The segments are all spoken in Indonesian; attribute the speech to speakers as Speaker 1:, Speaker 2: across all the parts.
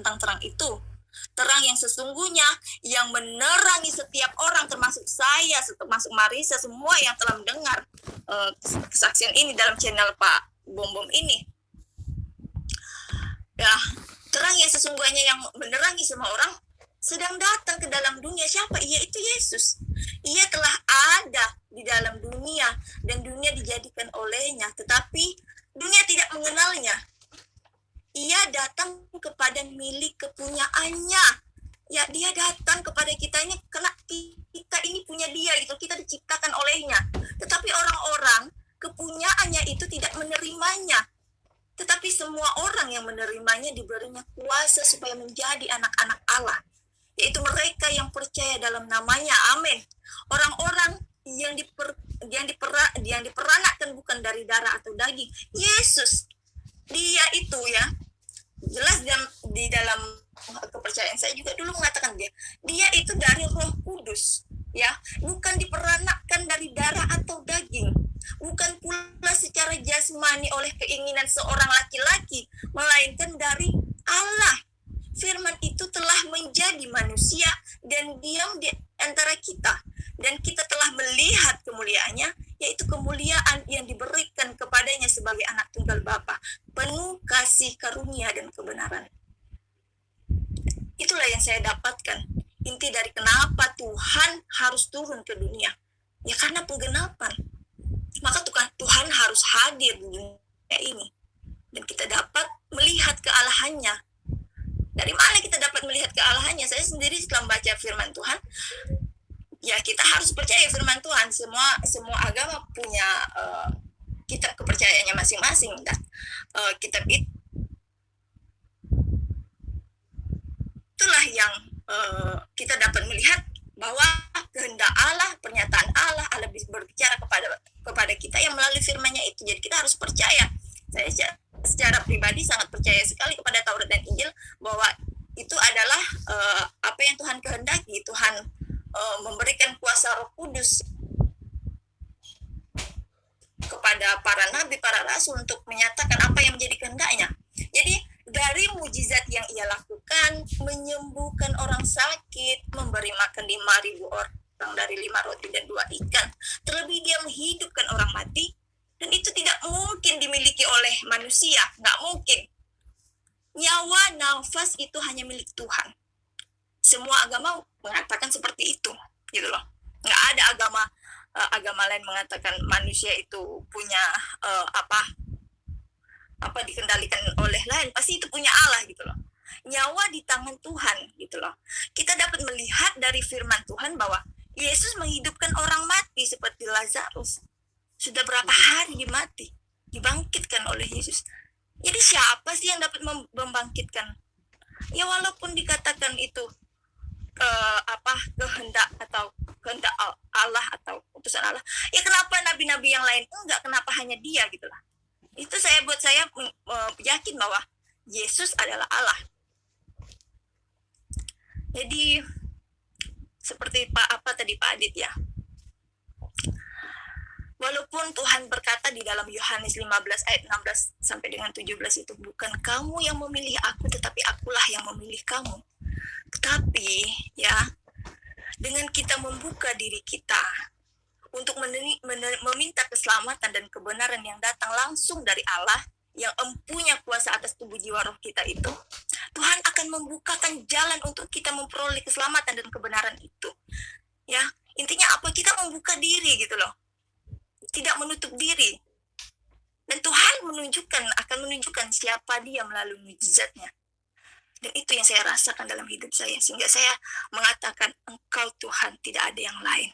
Speaker 1: tentang terang itu. Terang yang sesungguhnya yang menerangi setiap orang, termasuk saya, termasuk Marisa, semua yang telah mendengar kesaksian ini dalam channel Pak Bom Bom ini. Ya, terang yang sesungguhnya yang menerangi semua orang sedang datang ke dalam dunia. Siapa? Yaitu Yesus. Ia telah ada di dalam dunia dan dunia dijadikan olehnya, tetapi dunia tidak mengenalnya. Ia datang kepada milik kepunyaannya. Ya, dia datang kepada kita ini karena kita ini punya dia gitu, kita diciptakan olehnya. Tetapi orang-orang kepunyaannya itu tidak menerimanya. Tetapi semua orang yang menerimanya diberinya kuasa supaya menjadi anak-anak Allah, yaitu mereka yang percaya dalam namanya. Amin. Orang-orang yang diperanakkan bukan dari darah atau daging. Yesus, dia itu ya, jelas di dalam kepercayaan saya juga dulu mengatakan dia itu dari Roh Kudus, ya, bukan diperanakkan dari darah atau daging, bukan pula secara jasmani oleh keinginan seorang laki-laki, melainkan dari Allah. Firman itu telah menjadi manusia dan diam di antara kita, dan kita telah melihat kemuliaannya, yaitu kemuliaan yang diberikan kepadanya sebagai anak tunggal Bapa, penuh kasih karunia dan kebenaran. Itulah yang saya dapatkan inti dari kenapa Tuhan harus turun ke dunia, ya karena penggenapan. Maka Tuhan harus hadir di dunia ini, dan kita dapat melihat kealahannya. Dari mana kita dapat melihat kealahannya? Saya sendiri setelah membaca firman Tuhan, ya kita harus percaya firman Tuhan. Semua agama punya kitab kepercayaannya masing-masing, dan kitab itulah yang kita dapat melihat bahwa kehendak Allah, pernyataan Allah berbicara kepada kita yang melalui firman-Nya itu. Jadi kita harus percaya. Saya secara pribadi sangat percaya sekali kepada Taurat dan Injil, bahwa itu adalah apa yang Tuhan kehendaki. Tuhan memberikan kuasa Roh Kudus kepada para nabi, para rasul untuk menyatakan apa yang menjadi kehendaknya. Jadi dari mujizat yang ia lakukan, menyembuhkan orang sakit, memberi makan 5.000 orang dari 5 roti dan 2 ikan, terlebih dia menghidupkan orang mati, dan itu tidak mungkin dimiliki oleh manusia, nggak mungkin. Nyawa, nafas itu hanya milik Tuhan. Semua agama mengatakan seperti itu, gitu loh. Nggak ada agama lain mengatakan manusia itu punya apa dikendalikan oleh lain, pasti itu punya Allah, gitu loh. Nyawa di tangan Tuhan, gitu loh. Kita dapat melihat dari firman Tuhan bahwa Yesus menghidupkan orang mati seperti Lazarus. Sudah berapa hari dia mati, dibangkitkan oleh Yesus. Jadi siapa sih yang dapat membangkitkan? Ya walaupun dikatakan itu kehendak atau kehendak Allah atau utusan Allah, ya kenapa nabi-nabi yang lain enggak? Kenapa hanya dia, gitu lah. Itu buat saya yakin bahwa Yesus adalah Allah. Jadi seperti Pak Adit ya. Walaupun Tuhan berkata di dalam Yohanes 15 ayat 16 sampai dengan 17 itu, bukan kamu yang memilih aku, tetapi akulah yang memilih kamu. Tetapi ya, dengan kita membuka diri kita untuk meminta keselamatan dan kebenaran yang datang langsung dari Allah, yang empunya kuasa atas tubuh jiwa roh kita itu, Tuhan akan membukakan jalan untuk kita memperoleh keselamatan dan kebenaran itu. Ya, intinya apa? Kita membuka diri, gitu loh. Tidak menutup diri. Dan Tuhan akan menunjukkan siapa dia melalui mujizatnya. Dan itu yang saya rasakan dalam hidup saya, sehingga saya mengatakan, Engkau Tuhan, tidak ada yang lain.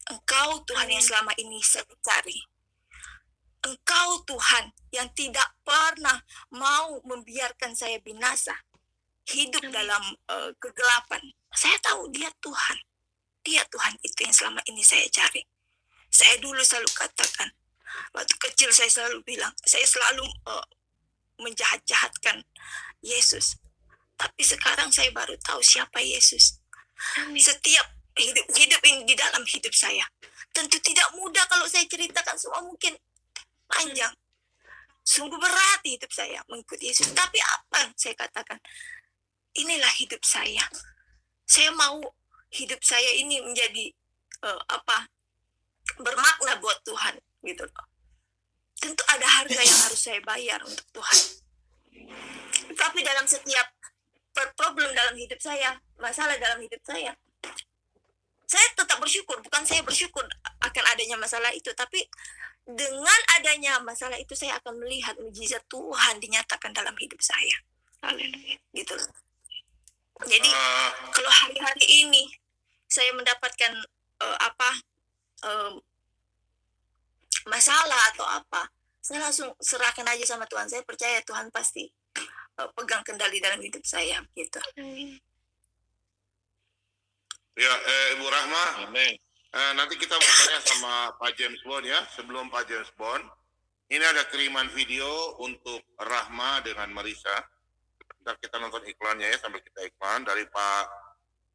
Speaker 1: Engkau Tuhan yang selama ini saya cari. Engkau Tuhan yang tidak pernah mau membiarkan saya binasa, hidup dalam kegelapan. Saya tahu dia Tuhan. Dia Tuhan itu yang selama ini saya cari. Saya dulu selalu katakan, waktu kecil saya selalu bilang, saya selalu menjahat-jahatkan Yesus. Tapi sekarang saya baru tahu siapa Yesus. Setiap hidup ini di dalam hidup saya, tentu tidak mudah kalau saya ceritakan semua, mungkin panjang. Sungguh berat hidup saya mengikuti Yesus. Tapi apa saya katakan? inilah hidup saya. Saya mau hidup saya ini menjadi bermakna buat Tuhan gitu loh. Tentu ada harga yang harus saya bayar untuk Tuhan. Tapi dalam setiap problem dalam hidup saya, masalah dalam hidup saya tetap bersyukur. Bukan saya bersyukur akan adanya masalah itu, tapi dengan adanya masalah itu saya akan melihat mukjizat Tuhan dinyatakan dalam hidup saya. Haleluya. Gitu loh. Jadi kalau hari-hari ini saya mendapatkan masalah atau apa, saya langsung serahkan aja sama Tuhan. Saya percaya Tuhan pasti pegang kendali dalam hidup saya gitu.
Speaker 2: Ya, Ibu Rahma. Amin. Nanti kita bertanya sama Pak James Bond ya. Sebelum Pak James Bond, ini ada kiriman video untuk Rahma dengan Marisa. Ntar kita nonton iklannya ya, sambil kita iklan dari Pak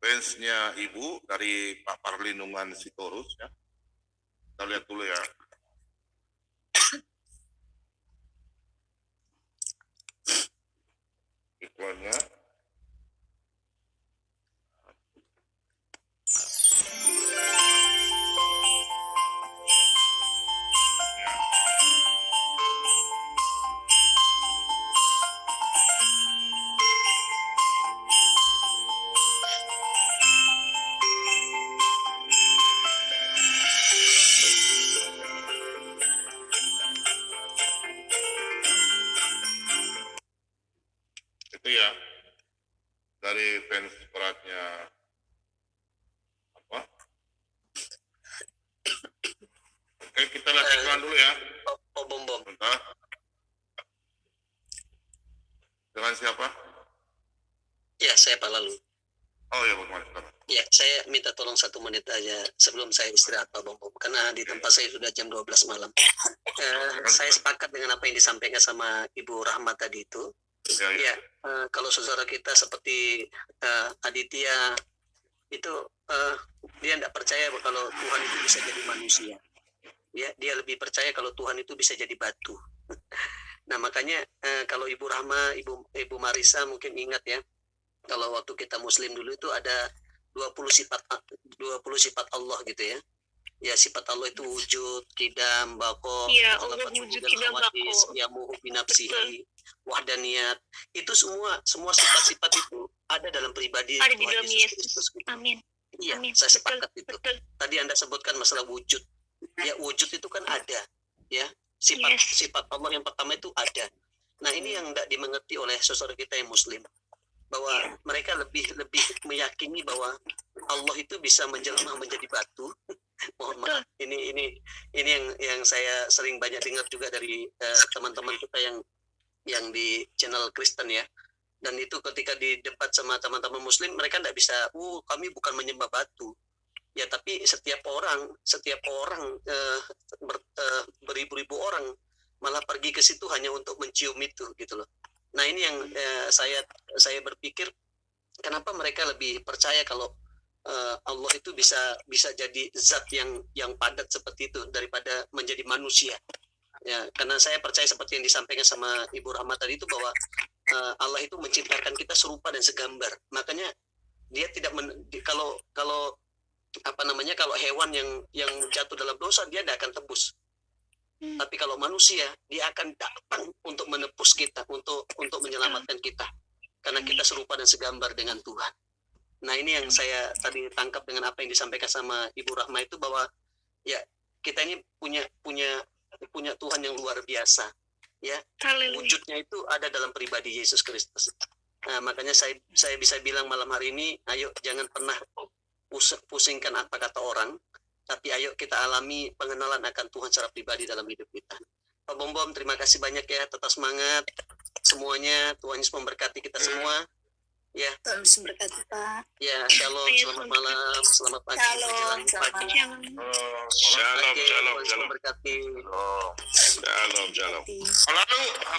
Speaker 2: fansnya Ibu, dari Pak Parlindungan Sitorus ya. Kita lihat dulu ya. Iklannya. Itu ya, dari fans beratnya apa? Oke, kita lihat iklan dulu ya.
Speaker 3: Bom.
Speaker 2: Bentar. Dengan siapa?
Speaker 3: Ya, saya Pak Lalu.
Speaker 2: Oh ya, bagaimana sekarang?
Speaker 3: Ya, saya minta tolong 1 menit aja sebelum saya istirahat Pak Bom. Karena di tempat saya sudah jam 12 malam. Saya sepakat dengan apa yang disampaikan sama Ibu Rahmat tadi itu. Ya, kalau saudara kita seperti Aditya itu dia tidak percaya kalau Tuhan itu bisa jadi manusia. Ya, dia lebih percaya kalau Tuhan itu bisa jadi batu. Nah, makanya kalau Ibu Rahma, Ibu Marisa mungkin ingat ya, kalau waktu kita Muslim dulu itu ada 20 sifat Allah gitu ya. Ya, sifat Allah itu wujud, qidam, baqo,
Speaker 1: wujud, qidam, baqo,
Speaker 3: yamuhu binafsihi, wahdaniyat. Itu semua sifat-sifat itu ada dalam pribadi
Speaker 1: ada di dalam Yesus.
Speaker 3: Gitu.
Speaker 1: Amin.
Speaker 3: Iya,
Speaker 1: Amin.
Speaker 3: saya sepakat itu.
Speaker 1: Betul.
Speaker 3: Tadi Anda sebutkan masalah wujud. Ya, wujud itu kan ada, ya. Sifat Allah yang pertama itu ada. Nah, ini yang tidak dimengerti oleh saudara kita yang Muslim, bahwa mereka lebih meyakini bahwa Allah itu bisa menjelma menjadi batu. Mohon maaf, ini yang saya sering banyak dengar juga dari teman-teman kita yang di channel Kristen ya. Dan itu ketika didebat sama teman-teman Muslim, mereka tidak bisa, kami bukan menyembah batu. Ya, tapi setiap orang beribu-ribu orang malah pergi ke situ hanya untuk mencium itu gitu loh. Nah, ini yang saya berpikir kenapa mereka lebih percaya kalau Allah itu bisa jadi zat yang padat seperti itu daripada menjadi manusia. Ya, karena saya percaya seperti yang disampaikan sama Ibu Rahmat tadi itu bahwa Allah itu menciptakan kita serupa dan segambar. Makanya dia tidak kalau hewan yang jatuh dalam dosa dia tidak akan tebus. Tapi kalau manusia dia akan datang untuk menebus kita, untuk menyelamatkan kita. Karena kita serupa dan segambar dengan Tuhan. Nah, ini yang saya tadi tangkap dengan apa yang disampaikan sama Ibu Rahma itu, bahwa ya kita ini punya Tuhan yang luar biasa. Ya, wujudnya itu ada dalam pribadi Yesus Kristus. Nah, makanya saya bisa bilang malam hari ini, ayo jangan pernah pusingkan apa kata orang, tapi ayo kita alami pengenalan akan Tuhan secara pribadi dalam hidup kita. Pak Bom, terima kasih banyak ya, tetap semangat semuanya. Tuhan Yesus memberkati kita semua. Ya.
Speaker 1: Tuhan Yesus memberkati Pak.
Speaker 3: Ya, shalom, selamat malam, selamat pagi, menjelang pagi.
Speaker 2: Shalom.
Speaker 3: Tuhan memberkati.
Speaker 2: Shalom.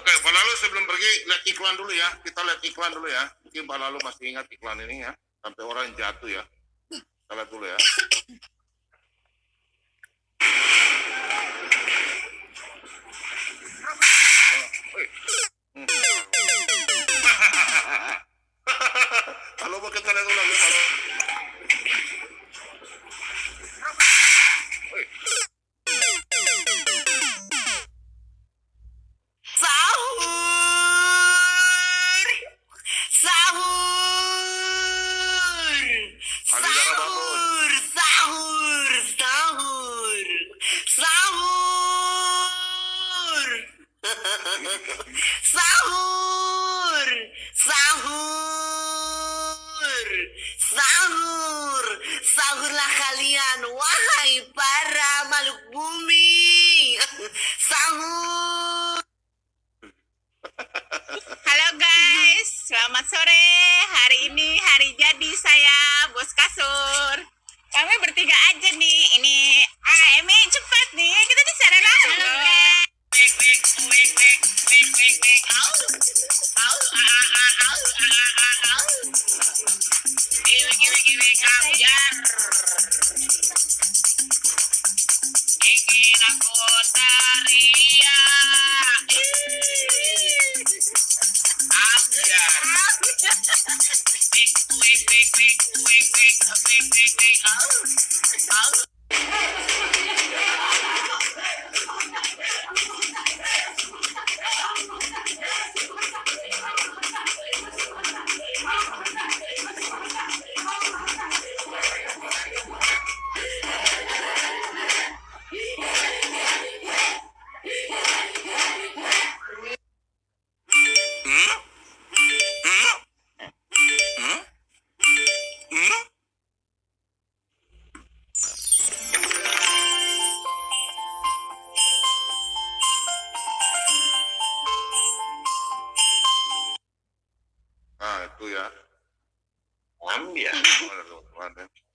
Speaker 2: Pak Lalu sebelum pergi lihat iklan dulu ya. Kita lihat iklan dulu ya. Mungkin Pak Lalu masih ingat iklan ini ya. Sampai orang jatuh ya. Kita lihat dulu ya. coba kita lihat ulang ya, kalau
Speaker 4: Sahurlah kalian, wahai para makhluk bumi. Sahur.
Speaker 5: Halo guys, selamat sore. Hari ini hari jadi saya, bos kasur. Kami bertiga aja nih. Ini Emi cepat nih. Kita bicara langsung. Halo guys. Ingin aku teriak.
Speaker 2: itu ya.
Speaker 3: Ambil.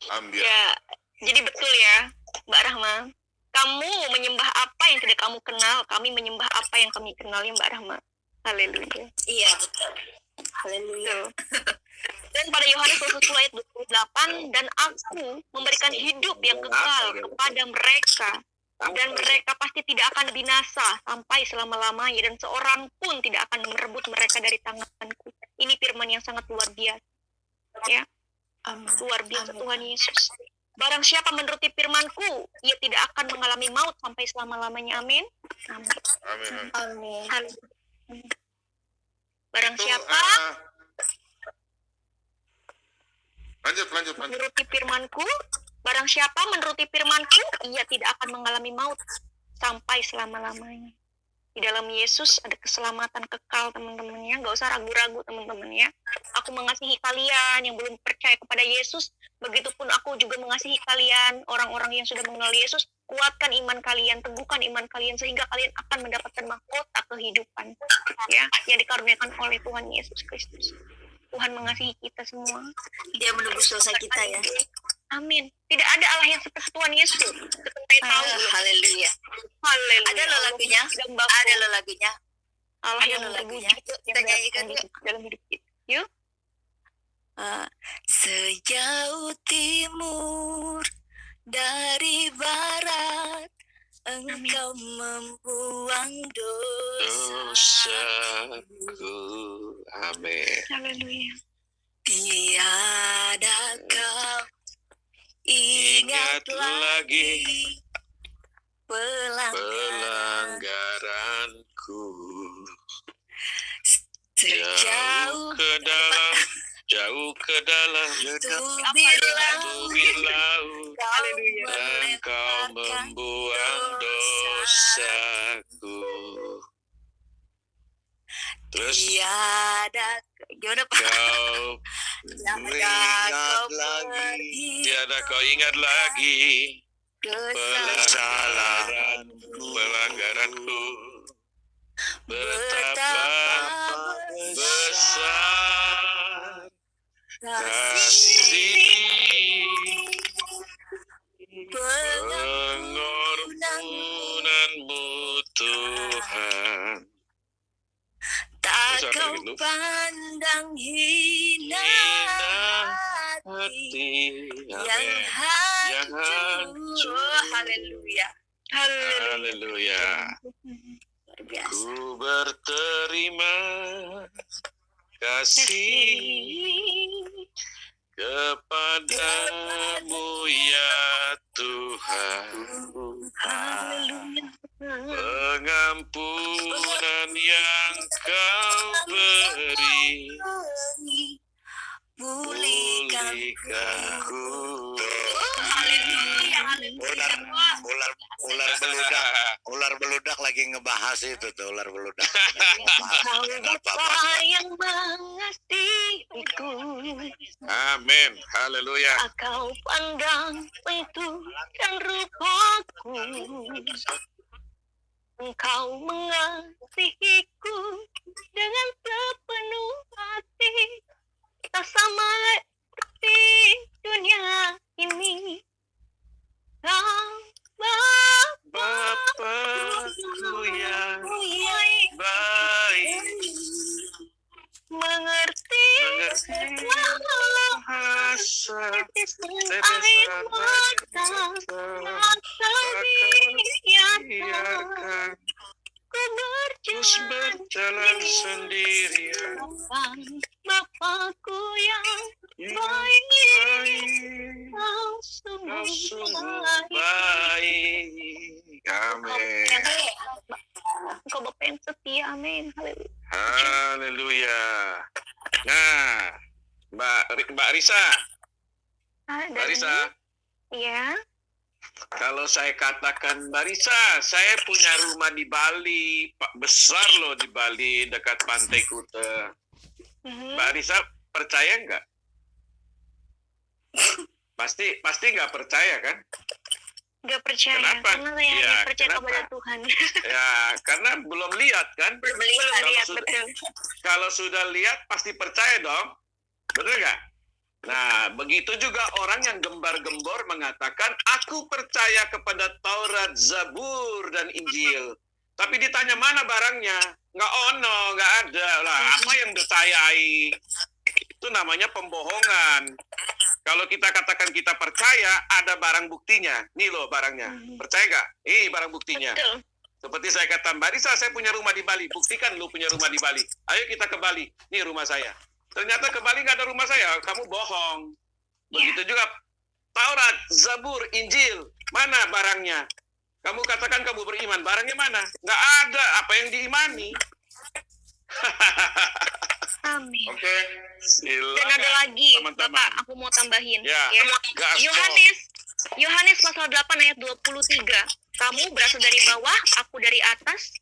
Speaker 2: Ambil.
Speaker 1: Ya, jadi betul ya, Mbak Rahma. Kamu menyembah apa yang tidak kamu kenal, kami menyembah apa yang kami kenal ya Mbak Rahma. Haleluya. Iya, betul. Haleluya. Dan pada Yohanes 10 ayat 28, dan aku memberikan hidup yang kekal kepada mereka, dan mereka pasti tidak akan binasa sampai selama-lamanya, dan seorang pun tidak akan merebut mereka dari tanganku. Ini firman yang sangat luar biasa. Ya. Luar biasa Tuhan Yesus. Barang siapa menuruti firman-Ku, ia tidak akan mengalami maut sampai selama-lamanya. Amin. Amin.
Speaker 2: Amin.
Speaker 1: Amin. Barang
Speaker 2: Itu,
Speaker 1: siapa
Speaker 2: lanjut.
Speaker 1: menuruti firman-Ku, barang siapa menuruti firman-Ku, ia tidak akan mengalami maut sampai selama-lamanya. Di dalam Yesus ada keselamatan kekal, teman-teman ya. Nggak usah ragu-ragu, teman-teman ya. Aku mengasihi kalian yang belum percaya kepada Yesus. Begitupun aku juga mengasihi kalian, orang-orang yang sudah mengenal Yesus. Kuatkan iman kalian, teguhkan iman kalian, sehingga kalian akan mendapatkan mahkota kehidupan ya, yang dikaruniakan oleh Tuhan Yesus Kristus. Tuhan mengasihi kita semua. Dia menebus dosa kita ya. Amin. Tidak ada Allah yang seperti Tuhan Yesus. Kita tahu. Haleluya. Haleluya. Ada lo lagunya? Ada lo lagunya. Allah yang lagunya. Kita nyanyikan dalam hidup kita. Yuk. Sejauh timur dari barat, Engkau membuang dosaku.
Speaker 3: Amin.
Speaker 1: Haleluya.
Speaker 4: Tiada kau ingat lagi
Speaker 3: pelanggaranku.
Speaker 4: sejauh
Speaker 3: Jauh ke dalam
Speaker 4: tubir laut.
Speaker 3: Engkau membuang dosaku. Terus
Speaker 4: Tiada, gimana Pak?
Speaker 3: kau tiada kau ingat lagi pelanggaranku. Betapa besar kasih pengorbananmu Tuhan.
Speaker 4: Tak
Speaker 3: Terus apa
Speaker 4: kau
Speaker 3: gitu?
Speaker 4: pandang hina hati yang hancur.
Speaker 1: Oh, haleluya. Haleluya.
Speaker 3: Haleluya.
Speaker 4: Luar biasa.
Speaker 3: Ku berterima kasih
Speaker 1: Haleluya.
Speaker 4: pengampunan yang kau beri,
Speaker 1: Pulihkan
Speaker 4: pulihkanku.
Speaker 1: Haleluya.
Speaker 6: Ular beludak lagi ngebahas itu tuh, ular beludak.
Speaker 1: Kau Bapa yang mengasihiku,
Speaker 4: Amin. Haleluya.
Speaker 1: Kau pandang itu dan rupaku, Engkau mengasihiku dengan sepenuh hati, tak sama seperti dunia ini. Kau
Speaker 4: Bapakku yang baik,
Speaker 1: mengerti
Speaker 4: bahasa
Speaker 1: air mata
Speaker 4: biarkan
Speaker 1: ku
Speaker 4: terus berjalan sendirian.
Speaker 1: Bapakku yang
Speaker 4: Baik,
Speaker 1: kau
Speaker 4: kau
Speaker 1: sungguh
Speaker 4: sungguh
Speaker 1: baik.
Speaker 4: baik. Amin.
Speaker 1: Engkau Bapa yang setia, amin. Haleluya.
Speaker 4: Haleluya. Nah, Mbak Risa, Mbak Risa,
Speaker 1: Ya.
Speaker 4: kalau saya katakan Mbak Risa, saya punya rumah di Bali, Pak, besar loh di Bali, dekat Pantai Kuta. Mbak Risa percaya nggak? Pasti nggak percaya kan?
Speaker 1: Gak percaya,
Speaker 4: Kenapa?
Speaker 1: karena saya
Speaker 4: Ya,
Speaker 1: hanya percaya
Speaker 4: kenapa?
Speaker 1: kepada Tuhan.
Speaker 4: Ya, karena belum lihat kan?
Speaker 1: Belum
Speaker 4: Kalau
Speaker 1: lihat,
Speaker 4: sudah-
Speaker 1: betul.
Speaker 4: Kalau sudah lihat pasti percaya dong, betul nggak? Nah, begitu juga orang yang gembar-gembor mengatakan, aku percaya kepada Taurat, Zabur, dan Injil. Tapi ditanya mana barangnya? Nggak ada. Lah, apa yang dipercayai? Itu namanya pembohongan. Kalau kita katakan kita percaya, ada barang buktinya. Nih loh barangnya. Percaya nggak? Ini barang buktinya.
Speaker 1: Betul.
Speaker 4: Seperti saya kata, Mbak Risa, saya punya rumah di Bali. Buktikan lu punya rumah di Bali. Ayo kita ke Bali. Nih rumah saya. Ternyata ke Bali nggak ada rumah saya. Kamu bohong. Begitu juga Taurat, Zabur, Injil. Mana barangnya? Kamu katakan kamu beriman. Barangnya mana? Nggak ada. Apa yang diimani?
Speaker 1: Amin.
Speaker 2: Oke.
Speaker 4: Silakan.
Speaker 1: Dan ada lagi,
Speaker 4: teman-teman.
Speaker 1: Bapak, aku mau tambahin.
Speaker 4: Ya, gaspol.
Speaker 1: Yohanes pasal 8 ayat 23. Kamu berasal dari bawah, aku dari atas.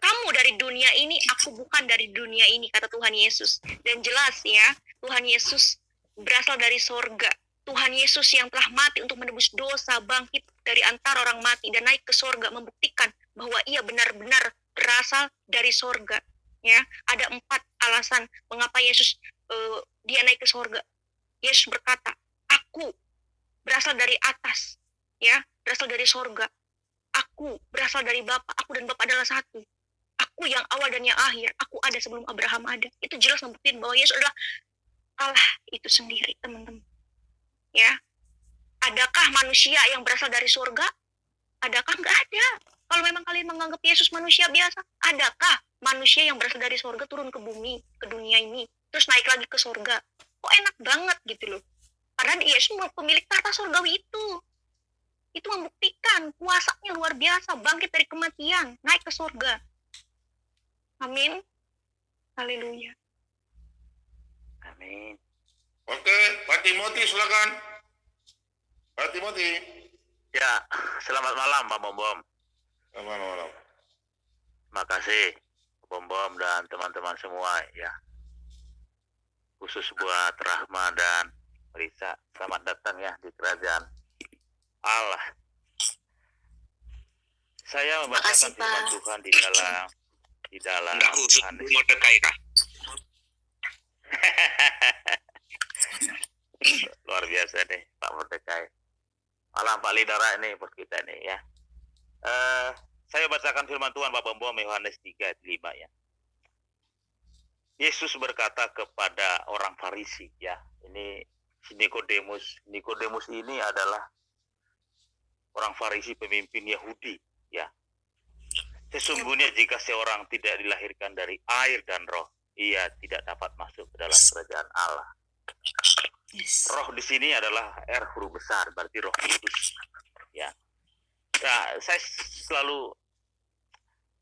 Speaker 1: Kamu dari dunia ini, aku bukan dari dunia ini, kata Tuhan Yesus. Dan jelas ya, Tuhan Yesus berasal dari sorga. Tuhan Yesus yang telah mati untuk menebus dosa, bangkit dari antara orang mati dan naik ke sorga, membuktikan bahwa ia benar-benar berasal dari sorga. Ya, ada 4 alasan mengapa Yesus dia naik ke sorga. Yesus berkata, aku berasal dari atas, ya, berasal dari sorga. Aku berasal dari Bapa, aku dan Bapa adalah satu. Aku yang awal dan yang akhir, aku ada sebelum Abraham ada. Itu jelas membuktikan bahwa Yesus adalah Allah itu sendiri, teman-teman. Ya, adakah manusia yang berasal dari surga? Adakah? Nggak ada. Kalau memang kalian menganggap Yesus manusia biasa, adakah manusia yang berasal dari surga turun ke bumi, ke dunia ini, terus naik lagi ke surga? Kok enak banget gitu loh. Karena Yesus pemilik tahta surgawi itu. Itu membuktikan kuasanya luar biasa, bangkit dari kematian, naik ke surga. Amin. Haleluya.
Speaker 6: Amin.
Speaker 2: Oke, Pak Timothy silakan. Pak Timothy.
Speaker 6: Ya, selamat malam Pak Bom.
Speaker 2: Selamat malam.
Speaker 6: Terima kasih Bom dan teman-teman semua ya. Khusus buat Rahma dan Risa, selamat datang ya di kerajaan Allah. Saya membacakan firman Tuhan di dalam
Speaker 3: Enggak khusus
Speaker 6: Yohanes.
Speaker 3: Mordekai kah?
Speaker 6: Luar biasa nih Pak Mordekai. Malam Pak Lidara ini bos kita nih ya. Saya bacakan firman Tuhan Pak Bom Yohanes 3:5 ya. Yesus berkata kepada orang Farisi ya. Ini Nikodemus. Nikodemus ini adalah orang Farisi, pemimpin Yahudi ya. Sesungguhnya jika seorang tidak dilahirkan dari air dan roh, ia tidak dapat masuk ke dalam kerajaan Allah.
Speaker 1: Yes.
Speaker 6: Roh di sini adalah R huruf besar, berarti Roh Kudus. Ya. Nah, saya selalu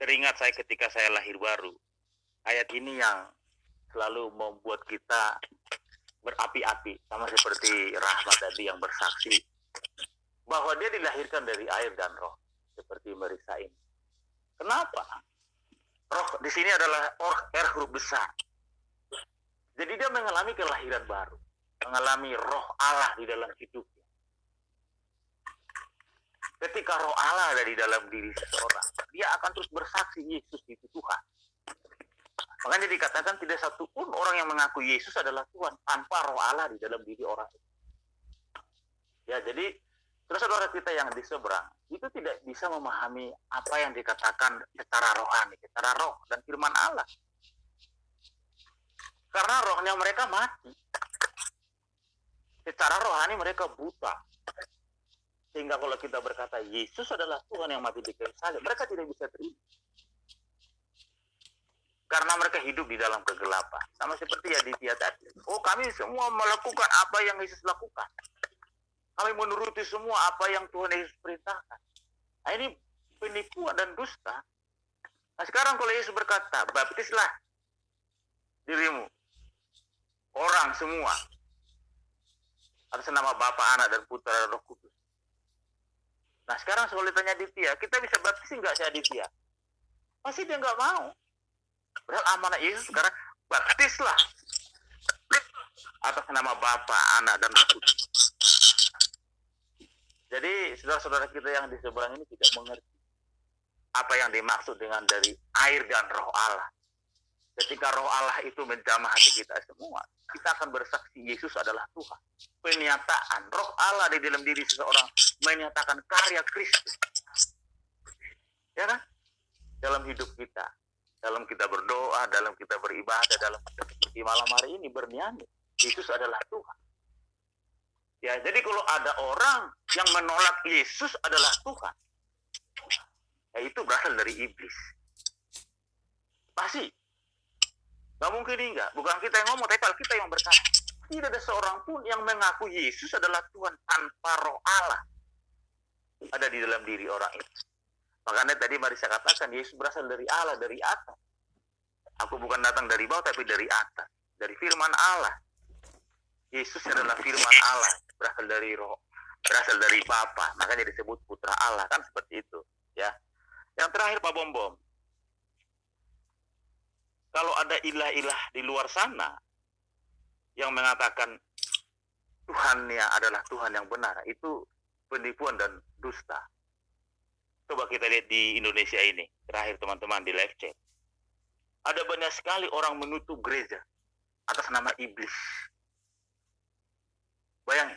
Speaker 6: teringat saya ketika saya lahir baru. Ayat ini yang selalu membuat kita berapi-api, sama seperti Rahmat tadi yang bersaksi bahwa dia dilahirkan dari air dan roh, seperti Marisa ini. Kenapa? Roh di sini adalah R huruf besar. Jadi dia mengalami kelahiran baru, mengalami roh Allah di dalam hidupnya. Ketika roh Allah ada di dalam diri seseorang, dia akan terus bersaksi Yesus itu Tuhan. Makanya dikatakan tidak satu pun orang yang mengaku Yesus adalah Tuhan tanpa roh Allah di dalam diri orang itu. Ya, jadi saudara kita yang di seberang itu tidak bisa memahami apa yang dikatakan secara rohani, secara roh dan firman Allah. Karena rohnya mereka mati. Secara rohani mereka buta. Sehingga kalau kita berkata Yesus adalah Tuhan yang mati di kayu salib, mereka tidak bisa terima. Karena mereka hidup di dalam kegelapan. Sama seperti Aditya tadi. Oh, kami semua melakukan apa yang Yesus lakukan. Kami menuruti semua apa yang Tuhan Yesus perintahkan. Nah, ini penipuan dan dusta. Nah, sekarang kalau Yesus berkata, baptislah dirimu, orang semua, atas nama Bapa, Anak, dan Putra, dan Roh Kudus. Nah, sekarang kalau ditanya Aditya, kita bisa baptis nggak si Aditya? Pasti dia nggak mau. Padahal amanat Yesus sekarang, baptislah atas nama Bapa, Anak, dan Roh Kudus. Jadi saudara-saudara kita yang di seberang ini tidak mengerti apa yang dimaksud dengan dari air dan roh Allah. Ketika roh Allah itu menjamah hati kita semua, kita akan bersaksi Yesus adalah Tuhan. Penyataan roh Allah di dalam diri seseorang menyatakan karya Kristus. Ya kan? Dalam hidup kita, dalam kita berdoa, dalam kita beribadah, dalam kita seperti malam hari ini bernyanyi, Yesus adalah Tuhan. Ya, jadi kalau ada orang yang menolak Yesus adalah Tuhan, ya itu berasal dari iblis. Pasti. Nggak mungkin enggak. Bukan kita yang ngomong, tapi kita yang berkata. Tidak ada seorang pun yang mengaku Yesus adalah Tuhan tanpa roh Allah ada di dalam diri orang itu. Makanya tadi Marisa katakan, Yesus berasal dari Allah, dari atas. Aku bukan datang dari bawah, tapi dari atas. Dari firman Allah. Yesus adalah firman Allah, berasal dari roh, berasal dari Bapa, makanya disebut putra Allah, kan seperti itu, ya. Yang terakhir Pak Bom, kalau ada ilah-ilah di luar sana yang mengatakan Tuhannya adalah Tuhan yang benar, itu penipuan dan dusta. Coba kita lihat di Indonesia ini, terakhir teman-teman di live chat, ada banyak sekali orang menutup gereja atas nama iblis. Bayangin,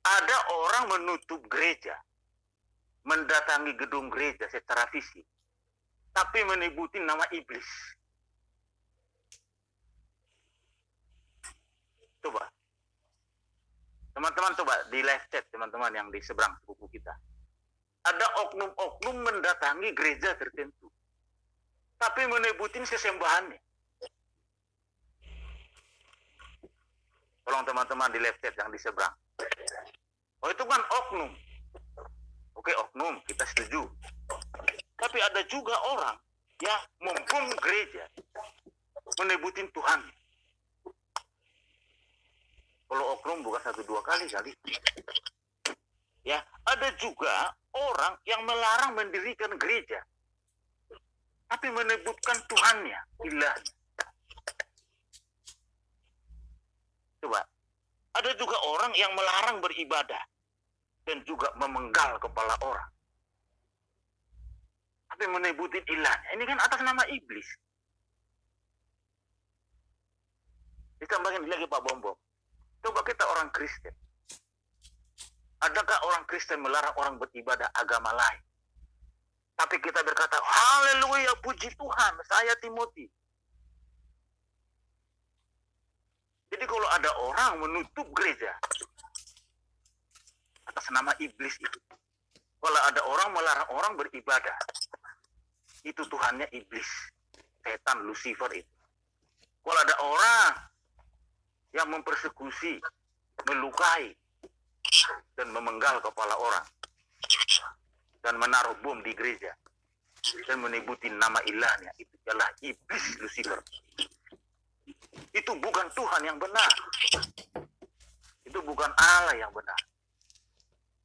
Speaker 6: ada orang menutup gereja, mendatangi gedung gereja secara fisik, tapi menyebutin nama iblis. Coba, teman-teman coba di live chat, teman-teman yang di seberang buku kita. Ada oknum-oknum mendatangi gereja tertentu, tapi menyebutin sesembahannya. Tolong teman-teman di live chat yang di seberang. Oh, itu kan oknum. Oke, oknum, kita setuju. Tapi ada juga orang yang membom gereja, menyebutin Tuhan. Kalau oknum bukan 1-2 kali. Ya, ada juga orang yang melarang mendirikan gereja, tapi menyebutkan Tuhannya, ilahnya. Coba, ada juga orang yang melarang beribadah dan juga memenggal kepala orang, tapi menyebutin ilahnya. Ini kan atas nama iblis. Ditambahin lagi Pak Bom. Coba kita orang Kristen. Adakah orang Kristen melarang orang beribadah agama lain? Tapi kita berkata, haleluya, puji Tuhan, saya Timothy. Jadi kalau ada orang menutup gereja atas nama iblis itu, kalau ada orang melarang orang beribadah, itu Tuhannya iblis, setan, Lucifer itu. Kalau ada orang yang mempersekusi, melukai, dan memenggal kepala orang, dan menaruh bom di gereja dan menyebutin nama ilahnya, itu adalah iblis Lucifer. Itu bukan Tuhan yang benar. Itu bukan Allah yang benar.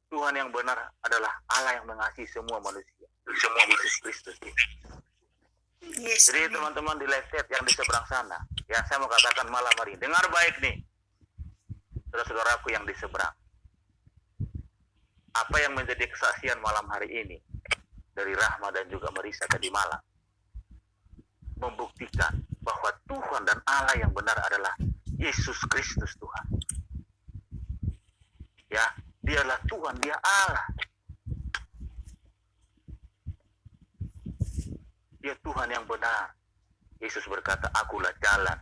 Speaker 6: Tuhan yang benar adalah Allah yang mengasihi semua manusia, semua Yesus Kristus.
Speaker 1: Yes,
Speaker 6: Jadi
Speaker 1: amin.
Speaker 6: teman-teman di live chat yang di seberang sana, ya saya mau katakan malam hari ini, dengar baik nih, saudara-saudaraku yang di seberang. Apa yang menjadi kesaksian malam hari ini dari Rahma dan juga Marisa tadi malam membuktikan bahwa Tuhan dan Allah yang benar adalah Yesus Kristus Tuhan. Ya, dialah Tuhan, dia Allah. Dia Tuhan yang benar. Yesus berkata, akulah jalan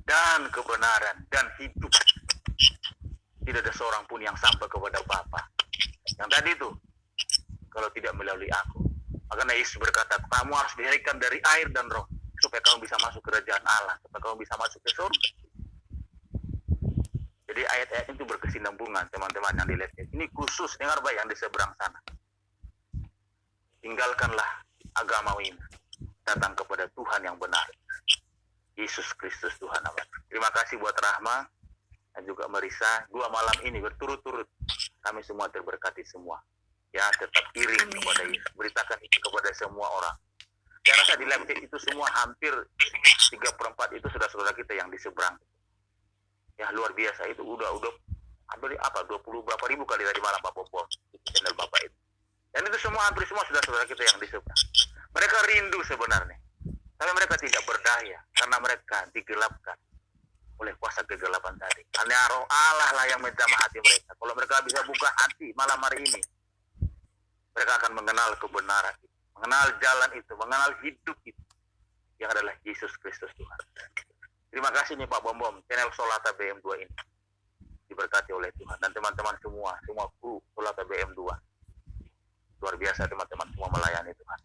Speaker 6: dan kebenaran dan hidup. Tidak ada seorang pun yang sampai kepada Bapa. Yang tadi itu, kalau tidak melalui aku. Makanya Yesus berkata, kamu harus dilahirkan dari air dan roh, supaya kamu bisa masuk kerajaan Allah, supaya kamu bisa masuk ke surga. Jadi ayat-ayat itu berkesinambungan, teman-teman yang dilihat. Ini khusus, dengar baik yang di seberang sana. Tinggalkanlah agamamu, datang kepada Tuhan yang benar. Yesus Kristus Tuhan. Terima kasih buat Rahma dan juga Marisa. 2 malam ini berturut-turut kami semua terberkati semua. Ya, tetap iring
Speaker 1: Amin.
Speaker 6: kepada Yesus. Beritakan itu kepada semua orang. Saya rasa di live chat itu semua hampir 3/4 itu saudara-saudara kita yang di seberang. Ya, luar biasa itu udah hampir 20 berapa ribu kali tadi malam Pak Bom di channel Bapak itu. Dan itu semua hampir semua saudara-saudara kita yang di seberang. Mereka rindu sebenarnya. Tapi mereka tidak berdaya karena mereka digelapkan oleh kuasa kegelapan tadi. Hanya roh Allah lah yang menjamah hati mereka. Kalau mereka bisa buka hati malam hari ini, mereka akan mengenal kebenaran itu, mengenal jalan itu, mengenal hidup itu, yang adalah Yesus Kristus Tuhan. Terima kasih nih Pak Bom, channel Solata BM2 ini diberkati oleh Tuhan dan teman-teman semua kru Solata BM2. Luar biasa teman-teman semua melayani Tuhan.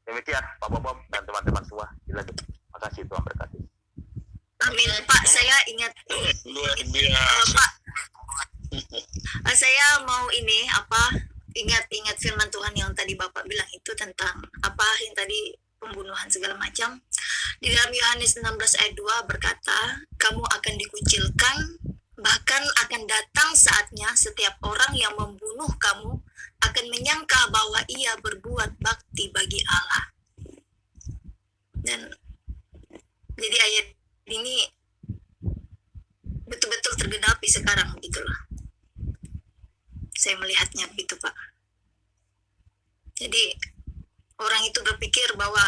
Speaker 6: Demikian Pak Bom dan teman-teman semua. Dilanjut. Terima kasih, Tuhan berkati.
Speaker 1: Amin. Pak, saya ingat
Speaker 2: Luar biasa.
Speaker 1: Pak. Saya mau ingat firman Tuhan yang tadi Bapak bilang itu tentang apa yang tadi pembunuhan segala macam. Di dalam Yohanes 16 ayat 2 berkata, kamu akan dikucilkan, bahkan akan datang saatnya setiap orang yang membunuh kamu akan menyangka bahwa ia berbuat bakti bagi Allah. Dan jadi ayat ini betul-betul tergenapi sekarang gitulah. Saya melihatnya begitu, Pak. Jadi orang itu berpikir bahwa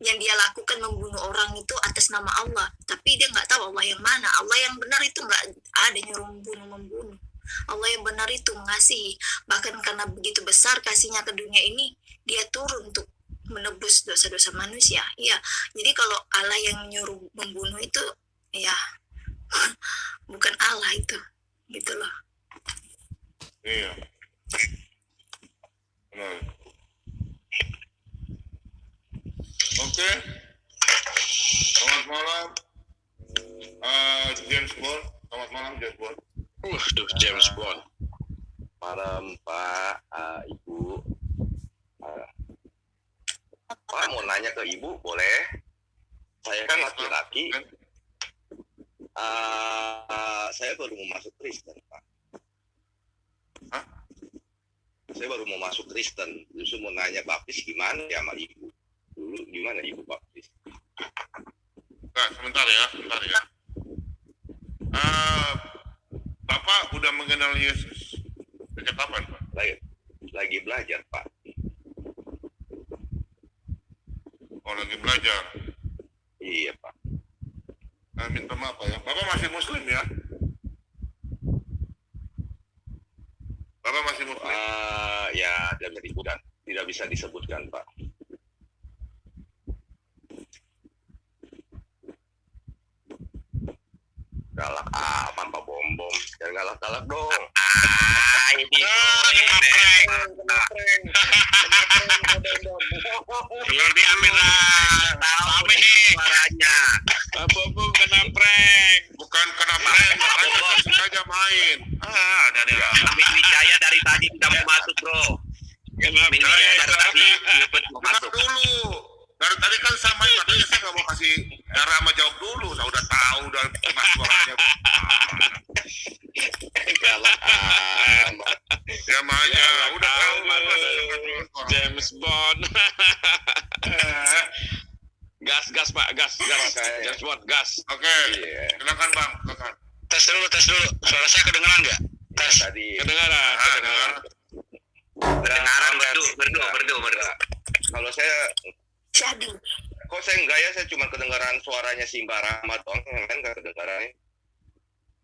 Speaker 1: yang dia lakukan membunuh orang itu atas nama Allah, tapi dia nggak tahu Allah yang mana. Allah yang benar itu nggak ada nyuruh membunuh. Allah yang benar itu mengasihi. Bahkan karena begitu besar kasihnya ke dunia ini, dia turun untuk menebus dosa-dosa manusia. Iya, jadi kalau Allah yang nyuruh membunuh itu, ya bukan Allah itu, gitu loh.
Speaker 2: Iya. Benar. Oke. Selamat malam. James Bond. Selamat malam James Bond.
Speaker 7: James Bond. Malam Pak, Ibu. Pak mau nanya ke Ibu, boleh? Saya kan laki-laki. Saya baru mau masuk Kristen, Pak.
Speaker 2: Hah?
Speaker 7: Saya baru mau masuk Kristen. Justru mau nanya baptis gimana ya sama Ibu. Dulu gimana Ibu baptis?
Speaker 2: Nah, sebentar ya. Bapak udah mengenal Yesus sejak kapan, Pak?
Speaker 7: Lagi belajar, Pak.
Speaker 2: Oh, lagi belajar.
Speaker 7: Iya, Pak.
Speaker 2: Minta maaf ya. Bapak masih Muslim ya? Bapak masih Muslim?
Speaker 7: Ya, tidak bisa disebutkan, Pak. Galak aman Pak Bom. Jangan galak-galak dong. Ini
Speaker 4: Diambil lah. Tahu nih suaranya.
Speaker 6: Pak Bom kena prank.
Speaker 2: Bukan kena prank, makanya sengaja main.
Speaker 4: Ada nih.
Speaker 7: Amin Wijaya dari tadi tidak mau masuk, Bro.
Speaker 4: Kenapa?
Speaker 8: Mininya dari tadi nyebut mau
Speaker 2: Dengar
Speaker 8: masuk.
Speaker 2: dulu. Dari tadi kan sama, makanya saya nggak mau kasih Rama jawab dulu. Saya udah tahu udah tengah suaranya.
Speaker 7: Galak amat.
Speaker 2: Ya makanya udah tahu.
Speaker 4: James Bond. Gas Pak, gas.
Speaker 7: Makanya.
Speaker 4: James Bond, gas.
Speaker 2: Oke,
Speaker 7: Iya.
Speaker 2: silakan Bang, silakan.
Speaker 6: Tes dulu. Suara saya kedengeran nggak? Tes.
Speaker 7: Tadi.
Speaker 4: Kedengaran.
Speaker 8: Kedengaran merdu.
Speaker 7: Enggak. Kalau saya,
Speaker 1: Jadi,
Speaker 7: kok saya enggak ya? Saya cuma kedengaran suaranya si Mbak Rahmat doang. Yang lain enggak kedengarannya.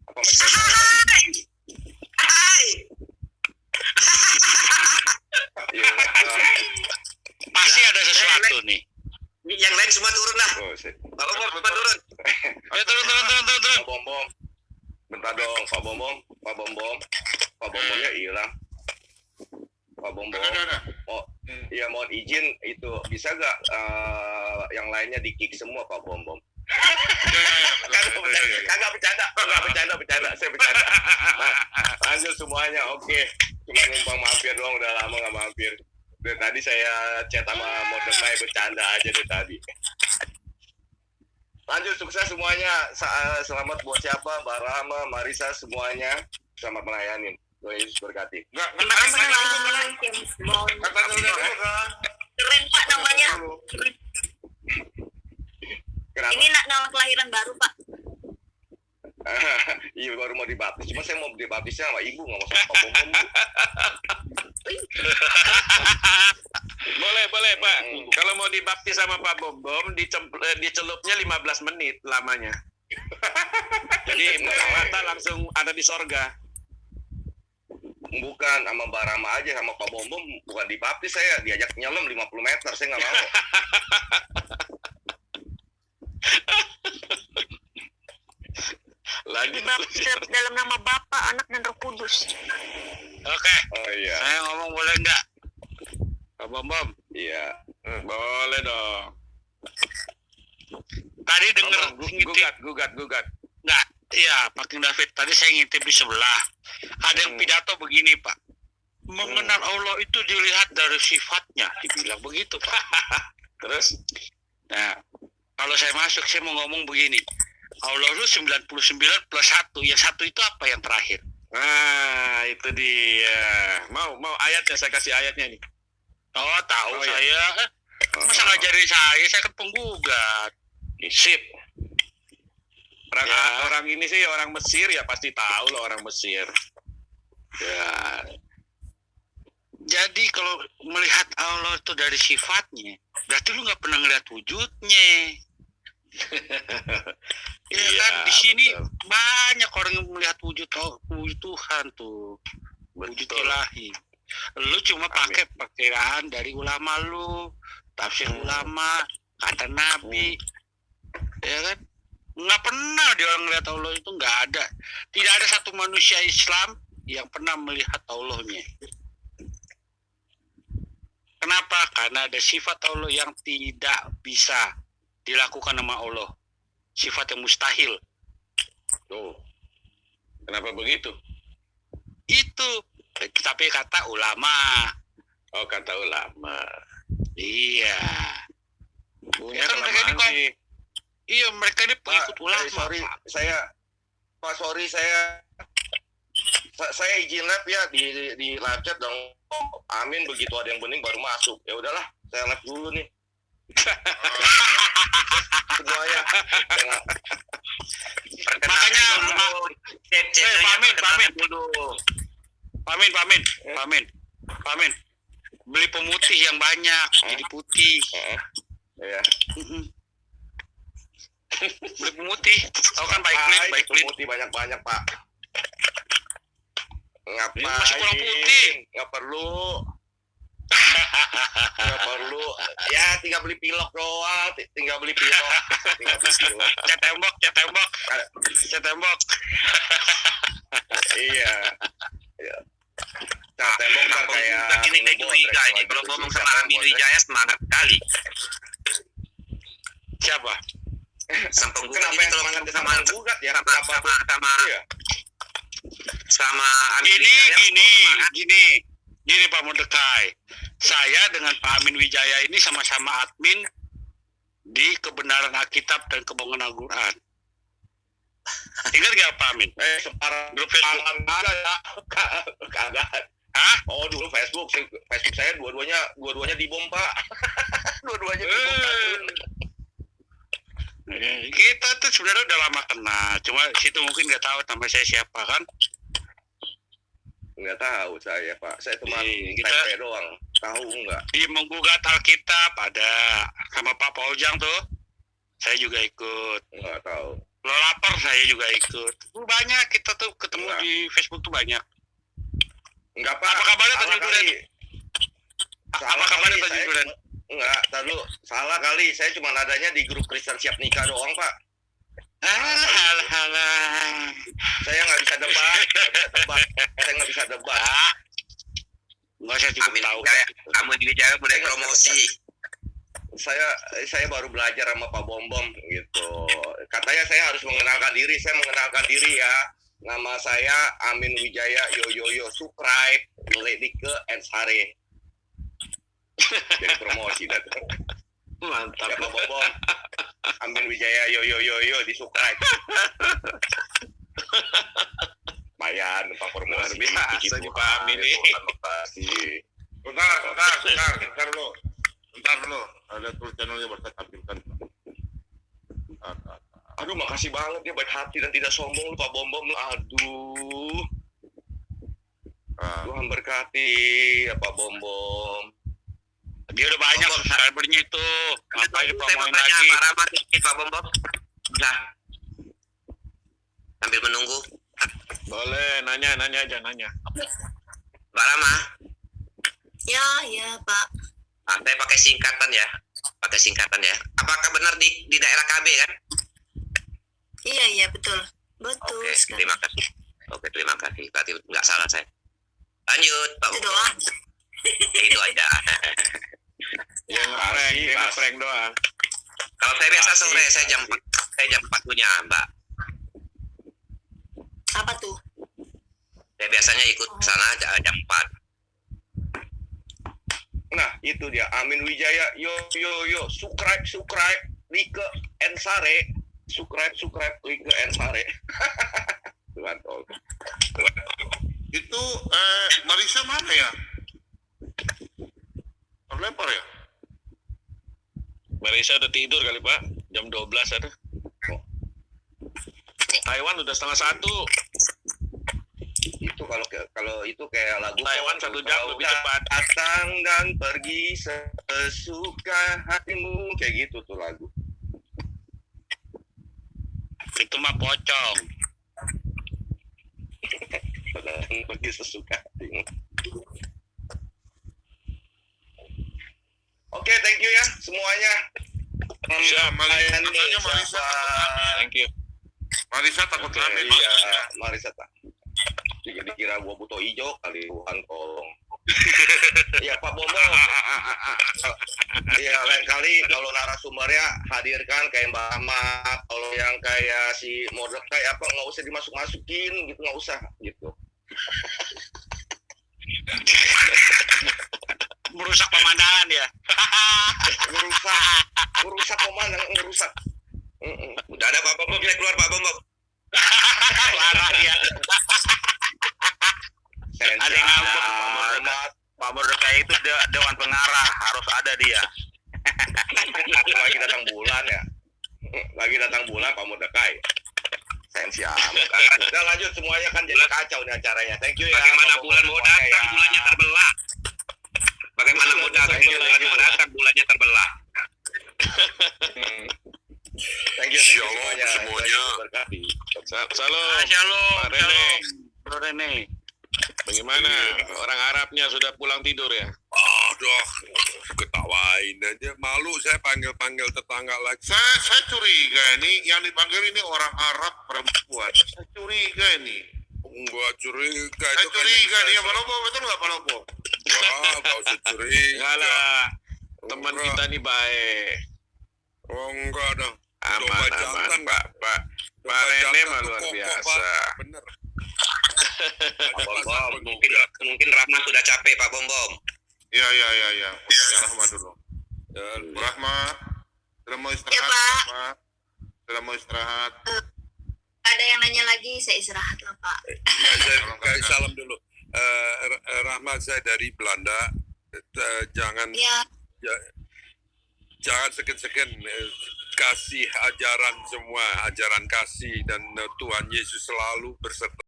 Speaker 7: Apa macam Iya.
Speaker 6: Pasti ada sesuatu nih.
Speaker 8: Yang lain semua turun lah. Bapak turun.
Speaker 6: Ayo turun.
Speaker 7: Pak Bom. Bentar dong, Pak Bom. Pak Bomnya hilang. Pak Bom.
Speaker 2: Ada.
Speaker 7: Oh, ya mohon izin itu bisa gak yang lainnya di-kick semua Pak Bom. Kagak bercanda. Saya bercanda. Nah, lanjut semuanya, oke. Cuma numpang mampir doang, udah lama gak mampir. Dari tadi saya chat sama Mordecai bercanda aja dari tadi. Lanjut, sukses semuanya. Selamat buat siapa, Mbak Rahma, Marisa, semuanya. Selamat melayanin. Tuhan Yesus berkati.
Speaker 1: James Bond.
Speaker 2: Katanya udah dulu kan.
Speaker 1: Keren Pak namanya.
Speaker 7: Kenapa?
Speaker 1: Ini nama kelahiran baru Pak.
Speaker 7: Iya baru mau dibaptis, cuma saya mau dibaptisnya sama ibu, nggak mau sama Pak Bom.
Speaker 4: Boleh Pak. Kalau mau dibaptis sama Pak Bom, dicelupnya 15 menit lamanya. Jadi mata langsung ada di sorga.
Speaker 7: Bukan sama Mbak Rama aja, sama Pak Bom bukan dibaptis, saya diajak nyelam 50 meter, saya nggak mau.
Speaker 4: Lanjut.
Speaker 1: Dalam nama Bapa, Anak dan Roh Kudus.
Speaker 6: Oke.
Speaker 7: Oh iya,
Speaker 6: Saya ngomong boleh nggak? Pak Bom.
Speaker 7: iya.
Speaker 4: Boleh dong.
Speaker 6: Tadi denger
Speaker 4: Gugat.
Speaker 6: nggak? Iya, Pak King David. Tadi saya ngintip di sebelah. Ada yang pidato begini, Pak. Mengenal Allah itu dilihat dari sifatnya, dibilang begitu, Pak.
Speaker 4: Terus?
Speaker 6: Nah, kalau saya masuk, saya mau ngomong begini. Allah itu 99 plus 1. Yang 1 itu apa yang terakhir?
Speaker 4: Nah, itu dia. Mau ayatnya, saya kasih ayatnya nih.
Speaker 6: Oh, tahu
Speaker 4: Oh, iya.
Speaker 6: saya. Masa ngajarin saya kan penggugat.
Speaker 4: Sip. Orang ini sih orang Mesir ya pasti tahu loh orang Mesir.
Speaker 6: Ya. Jadi kalau melihat Allah itu dari sifatnya, berarti lu nggak pernah ngeliat wujudnya. Ya
Speaker 4: Iya,
Speaker 6: kan di sini
Speaker 4: betul.
Speaker 6: banyak orang yang melihat wujud Tuhan tuh, wujud
Speaker 4: Betul.
Speaker 6: ilahi. Lu cuma pakai perkiraan dari ulama lu, tafsir ulama, kata Nabi, ya kan? Nggak pernah dia orang melihat Allah itu, nggak ada. Tidak ada satu manusia Islam yang pernah melihat Allahnya. Kenapa? Karena ada sifat Allah yang tidak bisa dilakukan sama Allah. Sifat yang mustahil.
Speaker 4: Tuh. Kenapa begitu?
Speaker 6: Itu. Tapi kata ulama.
Speaker 4: Oh, kata ulama.
Speaker 6: Iya.
Speaker 4: Punya
Speaker 6: Ya kan mereka ini
Speaker 4: kelemahan sih.
Speaker 6: Iya, mereka ini pengikut ulama.
Speaker 7: sorry,
Speaker 6: Pak.
Speaker 7: saya izin live ya di live chat dong. Amin, begitu ada yang bening baru masuk. Ya udahlah, saya live dulu nih. Semuanya.
Speaker 6: Makanya Pamin. Beli pemutih yang banyak, jadi putih.
Speaker 7: Ya.
Speaker 6: Beli pemutih, tahu kan baik clean.
Speaker 7: Putih banyak-banyak, Pak. Ngapain?
Speaker 6: Ini masih kurang putih.
Speaker 7: Nggak perlu. Nggak perlu. Ya, tinggal beli pilok doang. Tinggal beli pilok.
Speaker 6: Cat tembok.
Speaker 7: Iya. Cat tembok kan kayak
Speaker 8: Gini deh curiga ini kalau ngomong sama Amin Wijaya semangat kali.
Speaker 6: Siapa?
Speaker 8: Sang penggugat
Speaker 7: Kenapa
Speaker 8: ini
Speaker 7: yang
Speaker 8: kalau
Speaker 7: semangat
Speaker 8: ngomong
Speaker 7: sama penggugat ya? Kenapa? Iya.
Speaker 8: sama Amin
Speaker 6: Gini.
Speaker 9: Gini Pak Mordekai, saya dengan Pak Amin Wijaya ini sama-sama admin di kebenaran Alkitab dan kebohongan Al-Quran. Ingat nggak Pak Amin?
Speaker 7: Sekarang
Speaker 9: Grup Facebook.
Speaker 7: ada ya. Kagak.
Speaker 9: Hah?
Speaker 7: Oh, dulu Facebook saya dua-duanya dibom, Pak. Dua-duanya dibom.
Speaker 9: Kita tuh sebenarnya udah lama kenal, cuma situ mungkin nggak tahu nama saya siapa kan?
Speaker 7: Nggak tahu saya, Pak. Saya cuma
Speaker 9: Kita
Speaker 7: PP doang. Tahu nggak?
Speaker 9: di menggugat Alkitab ada sama Pak Paujang tuh, saya juga ikut.
Speaker 7: Nggak tahu.
Speaker 9: Lo lapar saya juga ikut. Banyak kita tuh ketemu
Speaker 7: Enggak.
Speaker 9: di Facebook tuh banyak.
Speaker 7: Enggak, Pak.
Speaker 9: Apa kabarnya
Speaker 7: Salah
Speaker 9: Tanjung Duren?
Speaker 7: kali.
Speaker 9: Apa kabarnya Tanjung
Speaker 7: Saya
Speaker 9: Duren?
Speaker 7: Enggak, tahu. Salah kali. Saya cuma adanya di grup Kristen siap nikah doang, Pak.
Speaker 9: Alah.
Speaker 7: Saya nggak bisa debat. Saya nggak bisa debat.
Speaker 9: Nggak usah cukup
Speaker 8: Amin
Speaker 9: tahu.
Speaker 8: Wijaya, kamu Wijaya mulai promosi.
Speaker 7: Saya baru belajar sama Pak Bom gitu. Katanya saya harus mengenalkan diri. Saya mengenalkan diri ya. Nama saya Amin Wijaya. Yo. Subscribe. Ledike and Sare. Jadi promosi dah.
Speaker 9: Mantap.
Speaker 7: Ya Pak Bom. Amin Wijaya. Yo. Di subscribe. Lumayan Pak promosi.
Speaker 9: Luar biasa nih Pak Amin nih.
Speaker 7: Makasih.
Speaker 2: Bentar lo. Ada tulis channelnya bisa tampilkan.
Speaker 7: Aduh, makasih banget ya, baik hati dan tidak sombong Pak Bom. Aduh. Tuhan berkati ya Pak Bom.
Speaker 9: Dia udah banyak subscribernya itu. Ngapain
Speaker 8: Saya mau
Speaker 9: dipromoin
Speaker 8: tanya
Speaker 9: lagi?
Speaker 8: Pak Rama sedikit Pak Bom. Nah, sambil menunggu.
Speaker 4: Boleh, nanya aja.
Speaker 8: Pak Rama,
Speaker 1: Ya, Pak.
Speaker 8: saya pakai singkatan ya. Apakah benar di daerah KB kan?
Speaker 1: Iya, betul. Betul
Speaker 8: Oke,
Speaker 1: sekali.
Speaker 8: terima kasih. Berarti nggak salah saya. Lanjut, Pak
Speaker 1: Itu
Speaker 8: Bom.
Speaker 1: doang.
Speaker 8: Itu aja.
Speaker 4: Dia ngeprank doang.
Speaker 8: Kalau saya biasa sore, saya jam 4 punya, Mbak.
Speaker 1: Apa tuh?
Speaker 8: Saya biasanya ikut sana jam 4.
Speaker 7: Nah, itu dia Amin Wijaya. Yo. Subscribe. Like and Sare. Subscribe. Like and Sare. Tuhan tolong.
Speaker 2: Itu Marisa mana ya? Terlempar ya?
Speaker 4: Marisa udah tidur kali Pak. Jam 12 ada. Taiwan udah 12:30.
Speaker 7: Itu kalau itu kayak lagu
Speaker 4: Taiwan 1 jam lebih cepat.
Speaker 7: Datang dan pergi sesuka hatimu, kayak gitu tuh lagu.
Speaker 9: Itu mah pocong.
Speaker 7: Datang pergi sesuka hatimu. Oke, thank you ya semuanya.
Speaker 2: Iya, Marisa.
Speaker 7: Ini
Speaker 2: Marisa
Speaker 7: siapa?
Speaker 4: Thank you.
Speaker 2: Marisa takut
Speaker 7: Oke,
Speaker 2: Amin.
Speaker 7: iya, Marisa tak. Dikira gua butuh hijau kali, Tuhan tolong. Iya Pak Bomo. Iya, lain kali kalau narasumbernya hadirkan kayak Mbak Ahmad, kalau yang kayak si Mordekai apa nggak usah dimasuk-masukin gitu, nggak usah gitu.
Speaker 9: Merusak pemandangan ya.
Speaker 7: Merusak pemandangan, ngerusak.
Speaker 8: Udah ada Pak Bom, saya keluar Pak Bom.
Speaker 9: Parah dia.
Speaker 7: Ada
Speaker 9: yang ngambek.
Speaker 6: Pak Mordekai itu dewan pengarah, harus ada dia.
Speaker 7: lagi datang bulan ya. Lagi datang bulan Pak Mordekai. Sensi amat. Udah lanjut semuanya kan jadi kacau nih acaranya. Thank you ya.
Speaker 8: Bagaimana
Speaker 7: Pak
Speaker 8: bulan
Speaker 7: Bomo
Speaker 8: mau
Speaker 7: semuanya
Speaker 8: datang, bulannya terbelah. Bagaimana mau datang, bulannya terbelah.
Speaker 7: Thank you
Speaker 4: Shalom semuanya.
Speaker 7: Berkati.
Speaker 4: Salam.
Speaker 8: Shalom.
Speaker 4: Pak Rene.
Speaker 9: Bro Rene.
Speaker 4: Bagaimana? Orang Arabnya sudah pulang tidur ya?
Speaker 10: Aduh, ketawain aja. Malu saya panggil tetangga lagi.
Speaker 2: Saya curiga ini yang dipanggil ini orang Arab perempuan. Saya curiga ini.
Speaker 10: Enggak curiga.
Speaker 2: Saya
Speaker 10: itu kan
Speaker 2: curiga
Speaker 10: yang
Speaker 2: nih,
Speaker 10: saya-
Speaker 2: Pak Lobo, betul nggak Pak Lobo?
Speaker 10: Wah, enggak usah curiga.
Speaker 4: Enggak lah. Teman
Speaker 10: Enggak.
Speaker 4: kita nih baik.
Speaker 10: Oh, enggak dong.
Speaker 4: Aman,
Speaker 10: jantan,
Speaker 4: Pak Rene mah luar biasa.
Speaker 10: Bener.
Speaker 7: Pak Bom Bom, mungkin Rahma sudah capek Pak Bom Bom.
Speaker 2: Ya. Tanya Rahma dulu. Bu Rahma, sudah mau istirahat?
Speaker 1: Ya, Pak.
Speaker 2: Rahma? Sudah mau istirahat?
Speaker 1: Ada yang nanya lagi, saya istirahat lah Pak.
Speaker 10: Salam dulu. Rahma, saya dari Belanda. Jangan
Speaker 1: Ya.
Speaker 10: jangan seken-seken kasih ajaran semua, ajaran kasih, dan Tuhan Yesus selalu berserta